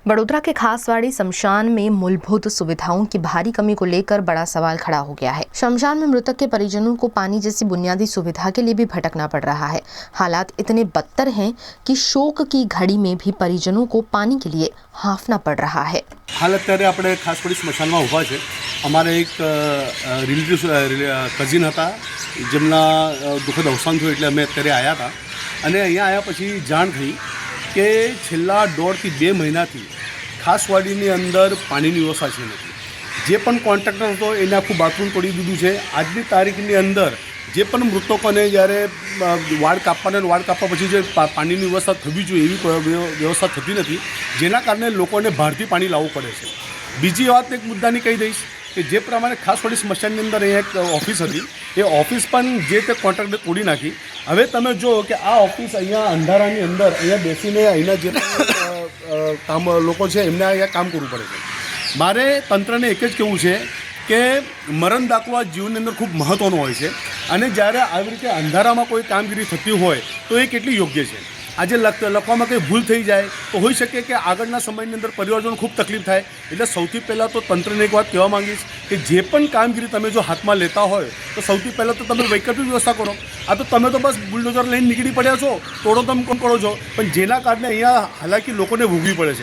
बड़ोदरा के खासवाड़ी शमशान में मूलभूत सुविधाओं की भारी कमी को लेकर बड़ा सवाल खड़ा हो गया है। शमशान में मृतक के परिजनों को पानी जैसी बुनियादी सुविधा के लिए भी भटकना पड़ रहा है। हालात इतने बदतर हैं कि शोक की घड़ी में भी परिजनों को पानी के लिए हांफना पड़ रहा है। हाल अत्यारे આપણે ખાસવાડી સ્મશાનમાં ઊભા છે। અમારે એક રિલેટિવ કઝિન હતા જેમના દુઃખદ અવસાન થયું એટલે અમે અત્યારે આવ્યા હતા અને અહીંયા આવ્યા પછી જાણ થઈ કે છેલ્લા 1.5 થી 2 મહિનાથી ખાસવાડીની અંદર પાણીની વ્યવસ્થા છે નથી। જે પણ કોન્ટ્રાક્ટર હતો એને આખું બાથરૂમ તોડી દીધું છે। આજની તારીખની અંદર જે પણ મૃતકોને જ્યારે વાડ કાપવા પછી જે પાણીની વ્યવસ્થા થવી જોઈએ એવી વ્યવસ્થા થતી નથી, જેના કારણે લોકોને બહારથી પાણી લાવવું પડે છે। બીજી વાત એક મુદ્દાની કહી દઈશ કે જે પ્રમાણે ખાસવાડી સ્મશાનની અંદર અહીંયા એક ઓફિસ હતી, એ ઓફિસ પણ જે તે કોન્ટ્રાક્ટરે તોડી નાખી। હવે તમે જુઓ કે આ ઓફિસ અહીંયા અંધારાની અંદર અહીંયા બેસીને અહીંના જે કામ લોકો છે એમને અહીંયા કામ કરવું પડે છે। મારે તંત્રને એક જ કહેવું છે કે મરણ દાખવા જીવનની અંદર ખૂબ મહત્ત્વનો હોય છે અને જ્યારે આવી રીતે અંધારામાં કોઈ કામગીરી થતી હોય તો એ કેટલી યોગ્ય છે। આજે લખવામાં કંઈ ભૂલ થઈ જાય તો હોઈ શકે કે આગળના સમયની અંદર પરિવારજનો ખૂબ તકલીફ થાય। એટલે સૌથી પહેલાં તો તંત્રને એક વાત કહેવા માંગીશ કે જે પણ કામગીરી તમે જો હાથમાં લેતા હોય તો સૌથી પહેલાં તો તમે વૈકલ્પિક વ્યવસ્થા કરો। આ તો તમે તો બસ બુલડોઝર લઈને નીકળી પડ્યા છો, તોડો તમે કોમ કરો છો, પણ જેના કારણે અહીંયા હાલાકી લોકોને ભોગવી પડે છે।